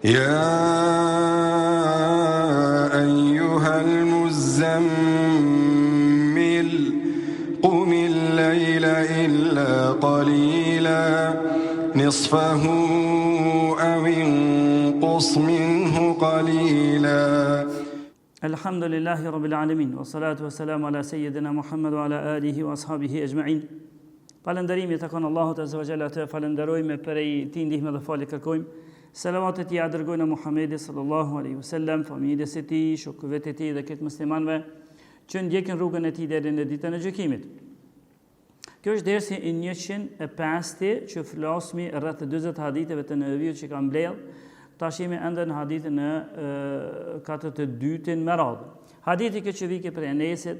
يا أيها المزمل قم الليل إلا قليلا نصفه أو انقص منه قليلا. الحمد لله رب العالمين والصلاة والسلام على سيدنا محمد وعلى آله وأصحابه أجمعين. Falënderimi të konë Allahut Azza wa Jalla, të falenderojmë për ti ndihmë dhe falë kërkojmë. Selavatet i dërgojnë Muhamedit sallallahu alaihi wasallam, familjes së tij, shokëve të tij dhe këtë muslimanëve që ndjekin rrugën e tij deri në ditën e gjykimit. Kjo është dersi i 105 që flasmi rreth 40 haditheve të Neveviut që kanë mbledh. Tash jemi ende në hadithin e katërt të dytin me radhë. Hadithi që vike për Enesit,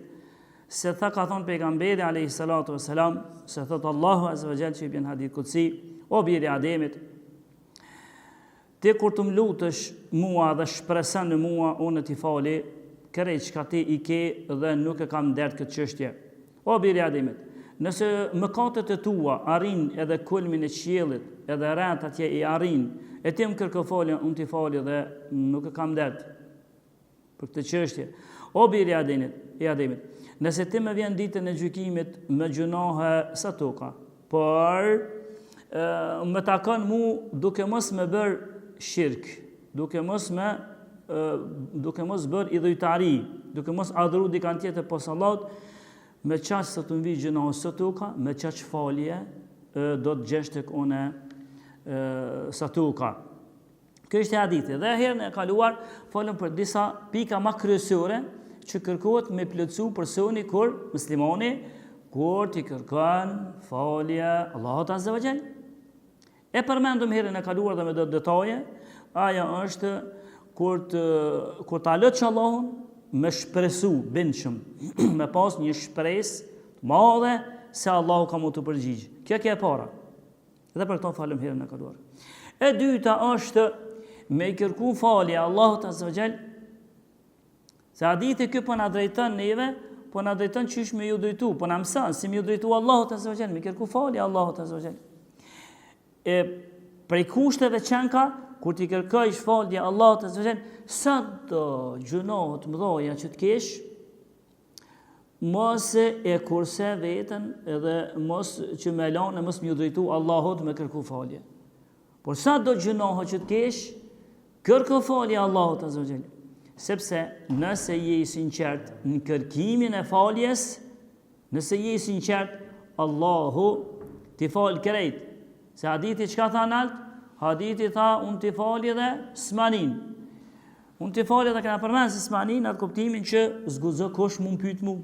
se tha ka thonë pejgamberi alayhi salatu wassalam, se thot Allahu azza wa jalla që i bën hadith kutsi, o biri Ademit, ti kur të më lutësh mua dhe shpreson në mua, unë t'i fali krejt çka ti i ke dhe nuk e kam dert këtë çështje. O biri Ademit, nëse mëkatet e tua arrin edhe kulmin e qiellit, edhe rreth atje i arrin, e ti më kërko falje, unë t'i fali dhe nuk e kam dert për këtë çështje. O biri Ademit, nëse ti më vjen ditën e gjykimit me gjunohe sa toka, por më takon mu duke mos më bër shirk, duke mos bër idhujtari, duke mos adhuru dikant tjetër posa Allahut, me çaq sa të mbi gjunohe sa toka, me çaq falje do të gjesh tek une sa toka. Kjo është hadithi. Dhe herën e kaluar folëm për disa pika më kryesore që kërkohet me plotësu personi kur muslimani kur t'i kërkon falje Allahut Azza wa Jall. E përmendëm herën e kaluar dhe me do detaje, aja është kur ta lutsh Allahun me shpresu bindshëm, me pas një shpresë të madhe se Allahu ka mu të përgjigj. Kjo e para. Dhe për këto falëm herën e kaluar. E dyta është me i kërku falje Allahut Azza wa Jall. Se hadithi ky po na drejton neve, po na drejton çish me ju drejtu, po na mëson si me ju drejtu Allahut Azza wa Jall, me kërku falje Allahut Azza wa Jall. E prej kushteve çanka kur ti kërkosh falje Allahut Azza wa Jall, sa do gjunohet mëdha që të kesh, mos e kurse veten edhe mos që me lanë mos më ju drejtu Allahut me kërku falje. Por sa do gjunohet që të kesh, kërko falje Allahut Azza wa Jall. Sepse nëse je i sinqert në kërkimin e faljes, nëse je i sinqert, Allahu t'i fal krejt. Se hadithi çka tha nalt? Hadithi tha unë t'i fali dhe s'manin. Unë t'i fali dhe këna përmen se s'manin atë kuptimin që zguzo kush mu m'pyt mu.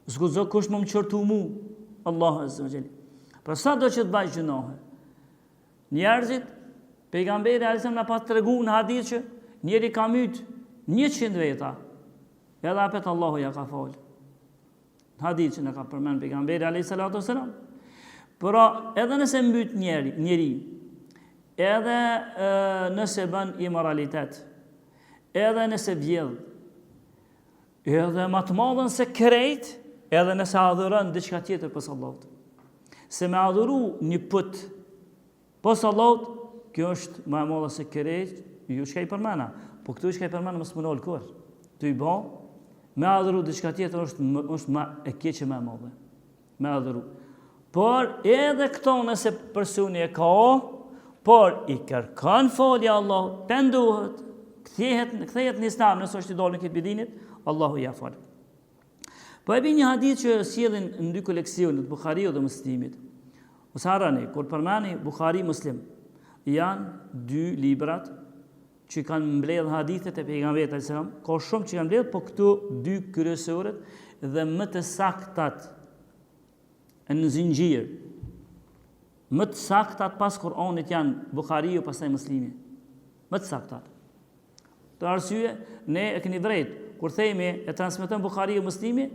Zguzo kush mu m'qërtu mu. Allahu Azza wa Jall. Për sa do që të baj gjunohe? Njerëzit, pejgamberi alisem në pa të regu në hadith që njeri ka myt 100 veta, edhe apet Allahu ja ka falë. Hadith që në ka përmen pejgamberi a.s. Pra, edhe nëse mbyt njeri, edhe nëse bën imoralitet, edhe nëse vjedh, edhe ma të madhen se krejt, edhe nëse adhuron diçka tjetër pos Allahut. Se me adhuru një put pos Allahut, kjo është ma e madhe se krejt, ju shka i përmena, po këtu shka i përmena më s'më nëllë kërë. Tu i ba, me adhuru diçka tjetër është ma e keqe me madhe. Me adhuru. Por edhe këto nëse personi e ka, por i kërkan falja Allah, të nduhet, kthehet në Islam, nësë është i dalë në këtë bidinit, Allahu ja falë. Po e bi një hadith që sjellin në dy koleksionit, Bukhariu dhe Muslimit. Ose harani, kur përmeni Bukhari Muslim, janë dy librat që kanë mbledh hadithet e pejgamberit a.s. Ka shumë që kanë mbledh, po këtu dy kryesorët dhe më të saktat në zinxhir. Më të saktat pas Kur'anit janë Bukhariu pastaj Muslimi. Më të saktat. Të arsye, ne e keni drejt, kur themi e transmeton Bukhariu Muslimi,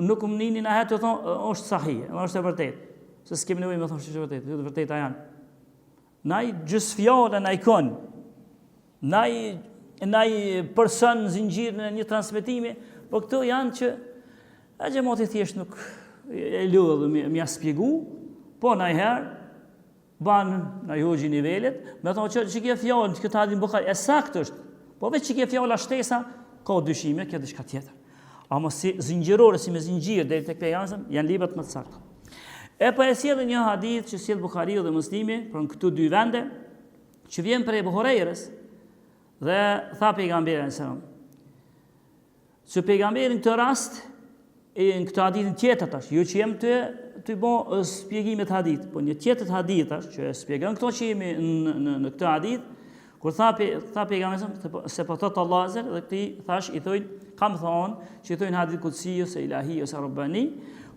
nuk më nini në hetë të thonë, është sahih, është e vërtet. Se s'kem nevojë me thonë që është e vërtet, të vërteta janë. Naj gjys fjallë naj konë, naj person në zinxhir në një transmetimi, po këto janë që e gjemati thjesht nuk e ludhë mja spjegu, po najherë banë në hoxhi nivelet, me thonë që kjo fjallë, që këtë hadith Bukhari, e sakt është, po veç që kjo fjallë ashtesa, ka dyshime, kjo diçka tjetër. Ama si zingjirore, si me zingjirë, deri tek pejgamberi, janë librat më të sakta. E pa e sjellë një hadith që sjell Bukhariu dhe Muslimi për këtu dy vende, që vjen prej Abu Hurairës, dhe tha pejgamberi sallallahu alajhi wasallam, që pejgamberi në këtë rast, në këtë hadithin tjetër tash, jo që jem të bo spjegimet hadith, po një tjetër hadith tash, që spjegon këto që jemi në këtë hadith, kur tha pejgamberi se po thot Allah azza dhe këti thash i thojnë, kam thonë, që i thojnë hadith kutsi ose ilahi ose rabbani,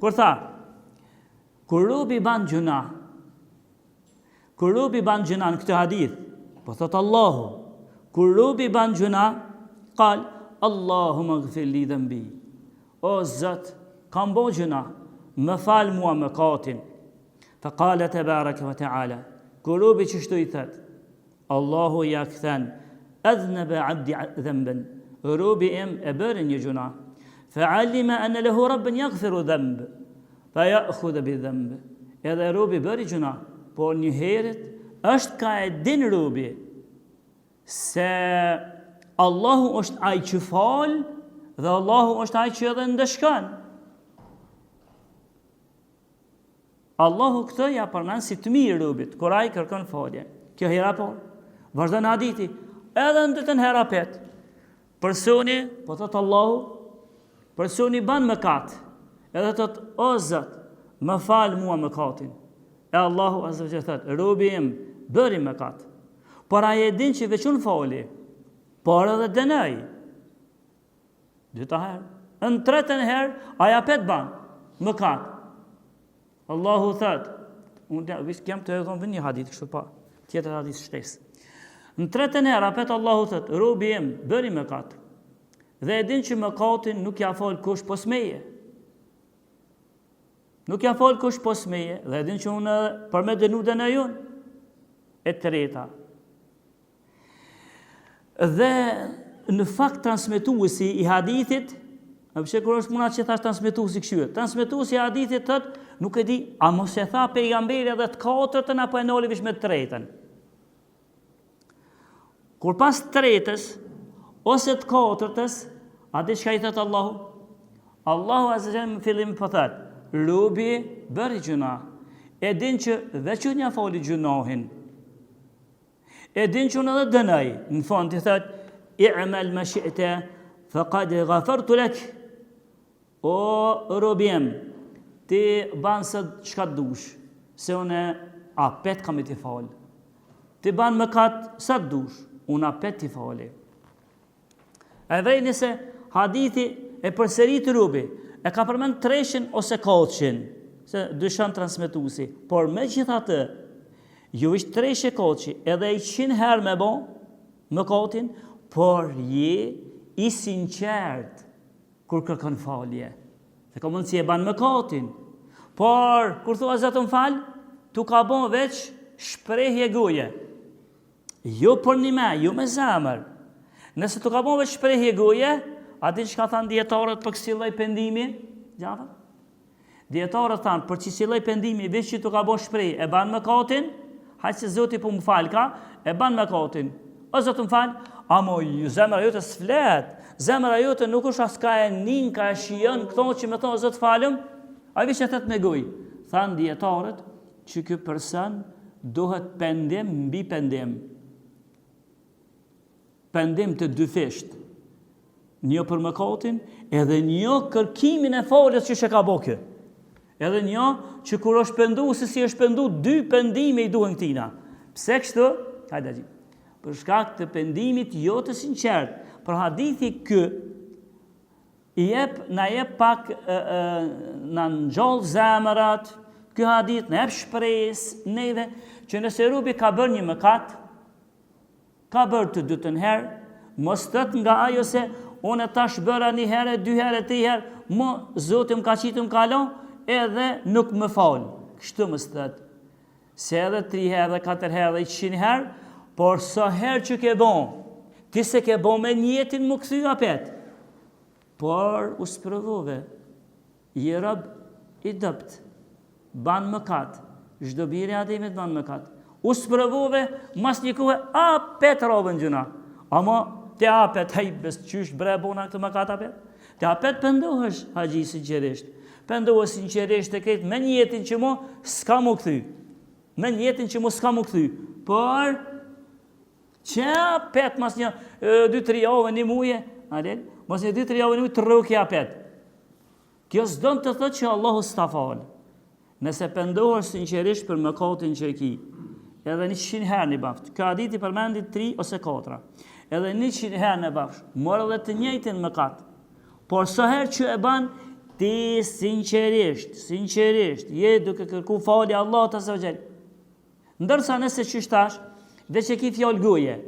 kur tha, kur robi ban gjuna në këtë hadith, po thot Allahu, kur robi ban gjuna, qal, Allahumma gfir li dhanbi. O Zot, kam bo gjuna, më fal mua mëkatin. Fa qala tebaraka wa taala, kur robi çështu i thot, Allahu ja kthen, adhnaba abdi dhanban. Robi im e bëri një gjuna. Fa alima anna lahu rabban yaghfiru dhanb. Fa ya'khudhu bi dhanb. Edhe robi bëri gjuna, por një herët është ka e din robi se Allahu është ai që fal dhe Allahu është ai që edhe ndeshkon. Allahu këtë ja përmend si të mirë robit, kur ai kërkon falje. Kjo hera po, vazhdon hadithi, edhe në ditën herapet. Personi, po thot Allahu, personi ban mëkat, edhe thot, o Zot, më fal mua mëkatin. E Allahu azza wa jalla thot, robi im bëri mëkat. Por ai e din që veçun fali, por edhe dënoj. Dyta herë. Në tretën herë, aja pet ban, mëkat. Allahu thot, unë kem të edhe një hadith, kështu pa, tjetër hadith shtesë. Në tretën herë, apet Allahu thot, robi im bëri mëkat. Dhe e din që mëkatin nuk ja fal kush pos meje. Nuk ja fal kush pos meje, dhe e din që unë për me dënu dënoj unë. E treta. Dhe në fakt transmetuesi i hadithit, a përse kur është muna që thash transmetuesi këshyet, transmetuesi i hadithit thot, nuk e di, a mos e tha pejgamberi edhe të katërtën apo e noli vish me të tretën. Kur pas të tretës ose të katërtës, a di çka i thot Allahu? Allahu azza wa jalla në fillim po thot, robi bëri gjuna, e din që veç unë ja fali gjunohin. E din që unë edhe dënoj, në fond i thot, i'mal ma shi'ta faqad ghafartu lak. O robiem, ti ban se çka dush, se unë apet kam i ti fal. Ti ban mëkat sa dush, unë apet ti fali. Edhe nëse hadithi e përsërit robi, e ka përmend treshin ose katëshin, se dyshan transmetuesi, por megjithatë, ju ishtë treshe katëshi, edhe i 100 herë me bo mëkatin, por je i sinqert kur kërkon falje. Se ka mundësi e ban mëkatin. Por, kur thua Zotën fal, tu ka bon veç shprehje goje. Jo për një me, jo me zemër. Nëse tu ka bon veç shprehje goje, a din që ka thanë djetarët për kësi lloj pendimi? Gjata? Djetarët thanë, për kësi lloj pendimi, veç që tu ka bon shprehje, e ban mëkatin, haqë se Zoti po më falë ka, e ban mëkatin. O Zotë më falë, amo zemra jote s'flet, zemra jote nuk është as ka e nin, ka e shion, këto që me thonë Zotë falëm, a vi që thët me goj. Thanë djetarët që kjo person dohet pendim mbi pendim. Pendim të dy fisht. Një për mëkatin, edhe një kërkimin e falës që ka bo kjo. Edhe një që kur është pendu, se si është pendu, dy pendime i duhen këtina. Pse kështu? Hajde gjithë. Për shkak të pendimit jo të sinqert. Për hadithi kë, na jep pak në ngjall zemrat, ky hadith na jep shpresë neve që nëse robi ka bërë një mëkat, ka bërë të dytën herë, mos thot nga ajo se unë tash bëra një herë, 2 herë, 3 herë, mo Zoti më ka qitur më kalon, edhe nuk më fal. Kështu më thot. Se edhe 3 herë, 4 herë, 100 herë, por sa herë që ke bon, ti se ke bon me njetin më këthy apet. Por u sprovove, i rëb i dëpt, ban mëkat, çdo biri Ademit ban mëkat. u sprovove mas një kohë apet robën gjuna. Ama te apet hejbes qysh bre bona këtë mëkat apet. Te apet pëndohesh haxhi sinqerisht. Pëndohesh sinqerisht e këtë me njetin që mu s'ka mu kthy. Me njetin që mu s'ka mu kthy. Por që apet mas një 2-3 javë një muje, mas një 2-3 javë një muje të rrëki apet. Kjo s'don të thot që Allahu s'ta fal. Nëse pëndohesh sinqerisht për mëkatin që e ki, edhe 100 herë një bafsh, ka hadith i përmendit 3 ose 4, edhe 100 herë në bafsh, morë edhe të njëjtin mëkat, por sa herë që e ban, ti sinqerisht, je duke kërku falje Allah të zëvgjel. Ndërsa nëse që shtash, veç e ki fjallë goje,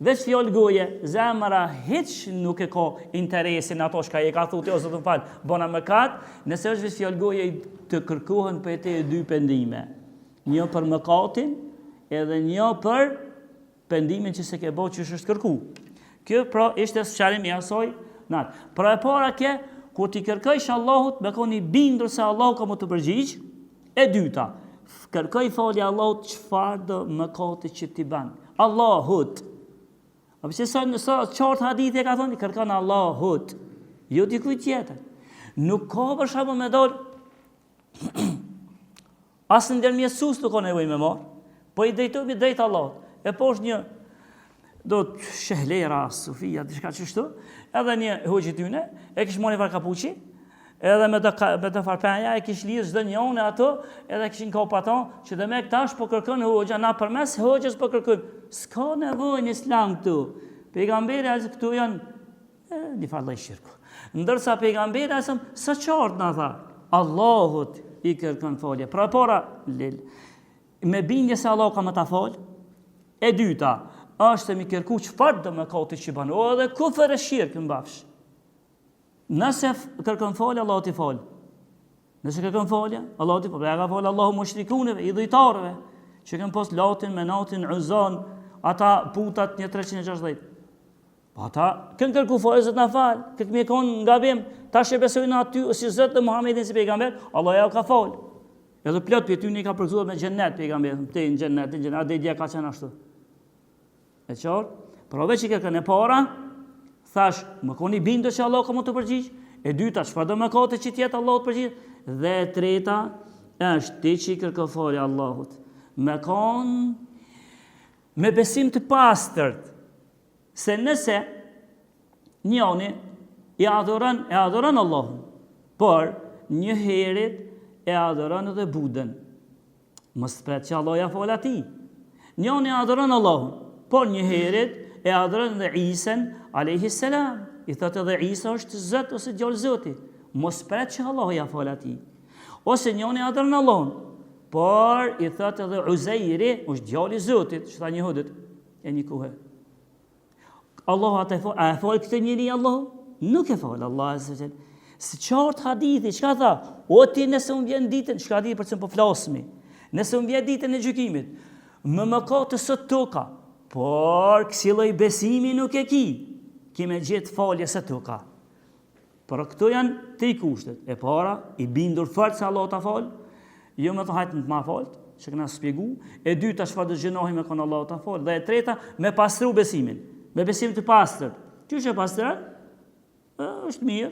veç fjallë goje, zemëra hiç nuk e ka interesin ato shka e ka thuti ose të më falë, bona mëkat, nëse është veç fjallë goje të kërkohen për te 2 pendime. Një për mëkatin, edhe një për pendimin që se ke bo që është kërku. Kjo pra ishte sqarimi i asaj natë. Pra e para ke, kur ti kërkojsh Allahut, me koni bindur se Allahu ka më të përgjigj. E dyta, kërkoj falje Allahut çfarë do mëkati që ti ban. Allahut. A përse sa qartë hadithi e ka thonë, kërkon Allahut. Jo dikuj tjetër. Nuk ka për shembull me dal asë ndërmjetësus nuk ka nevojë me marë, po i drejtohemi drejt Allahut. E poshtë një, do të shehlera, Sufia, diçka qështu, edhe një hoxhi tyne, e kish marrë një farë kapuqi, edhe me të farpenja, e kish lidhë çdo njëone ato, edhe kishin ka paton, që dhe me këtash po kërkën hoxha, na përmes hoxhës po kërkën. S'ka nevojë në islam këtu. Pejgamberi asë këtu janë një farë lloj shirku. Ndërsa pejgamberi asë sa qartë na tha, Allahut i kërkon falje. Pra para, me bindje se Allah ka më ta fal. E dyta, është mi kërku çfarë do mëkati që bën. O edhe kufër e shirk në bafsh. Nëse kërkon falje, Allah t'i fal. Nëse kërkon falje, Allah t'i fal. Ja ka fal Allahu mushrikunëve, idhujtarëve, që kanë pas latin, menatin, uzan, ata putat 360. Ata kënë kërku falje zot na fal, këtë mi konë nga bim, tash e besojnë aty si Zot dhe Muhamedit si pejgamber, Allah ja ka fal. Edhe plot për ty një ka përgzuar me xhennet pejgamberin, te në xhennet, atë dia ka qenë ashtu. E qartë, por veç i kërkën e para, thash, më koni bindur se Allah ka më të përgjigj, e dyta, çfarë do mëkate që tjetë Allah të përgjigj, dhe e treta, është ti që i kërkon falje Allahut. Me konë, me besim të pastërt, se nëse njëri e adhuron Allahun, por një herët e adhuron edhe Budën. Mos pret që Allah ja fal atij. Njëri e adhuron Allahun, por një herët e adhuron edhe Isën alayhis salam. I thotë edhe Isa është Zot ose djalë Zotit. Mos pret që Allah ja fal atij. Ose njëri e adhuron Allahun, por i thotë edhe Uzairi është djalë i Zotit, çfarë një hodët e një kohë. Allahu atë a fal këtë njëri Allahu? Nuk e fal Allah azza jall. Si qartë hadithi, çka tha? O ti nëse unë vjen ditën, çka di për çfarë po flasmi. Nëse unë vjen ditën e gjykimit, më ka të sot toka, por kësi lloj besimi nuk e ki. Ki me gjetë falje së toka. Por këto janë 3 kushtet. E para, i bindur fort se Allah ta fal, jo me të hajtë në të ma falt, që këna spjegu. E dyta, çfarë do gjënohi me konë Allah ta fal. Dhe e treta, me pastru besimin. Me besim të pastër. Qysh e pastër? Është mirë,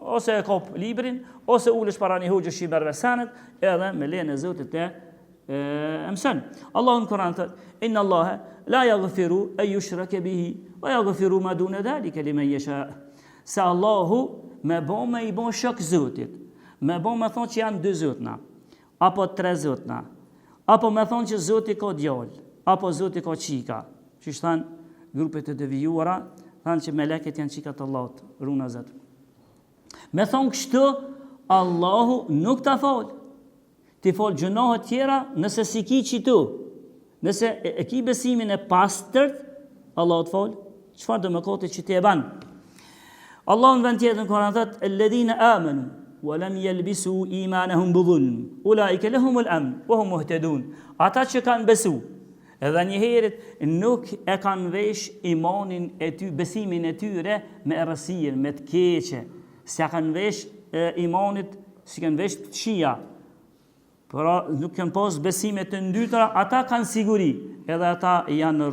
ose e kop librin, ose ulesh para një hoxhë shimerve sanet, edhe me lejen e Zotit e mëson. Allahu në Kur'an thotë: "Inna Allaha la yaghfiru an yushraka bihi wa yaghfiru ma duna dhalika liman yasha." Se Allahu me i bon shok Zotit. Me thonë që janë 2 zotna, apo 3 zotna, apo me thonë që Zoti ka djalë, apo Zoti ka çika. Që thënë grupet e devijuara, thanë që meleket janë qikat Allahut, runa Zot. Me thonë kështu, Allahu nuk ta fal. Ti fal gjunohet tjera nëse si ki qitu. Nëse e ki besimin e pastërt, Allahu të fal, çfarë do mëkate që ti e ban. Allahu në vend tjetër në Kur'an thotë: "Alladhina amanu wa lam yalbisu imanahum bidhulm, ulaika lahumul amn wa hum muhtadun." Ata që kanë besu, edhe një herët nuk e kanë vesh imanin e ty, besimin e tyre me errësirë, me të keqe. Si kanë vesh imanit, si kanë vesh të qia. Pra nuk kanë pas besime të ndytra, ata kanë siguri, edhe ata janë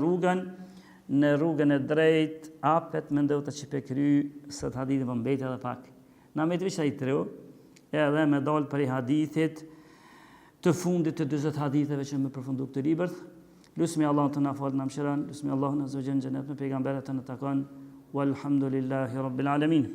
në rrugën e drejt, apet me ndëvë të që pe kry, së të hadithit për mbejt edhe pak. Na me të vishë i treu, edhe me dalë për i hadithit të fundit të 20 haditheve që me përfundu këtë libër. Lusmi Allah të na falë në mshiran, lusmi Allah në zëgjën gjenet me pejgamberet të në takon, walhamdulillahi rabbil alamin.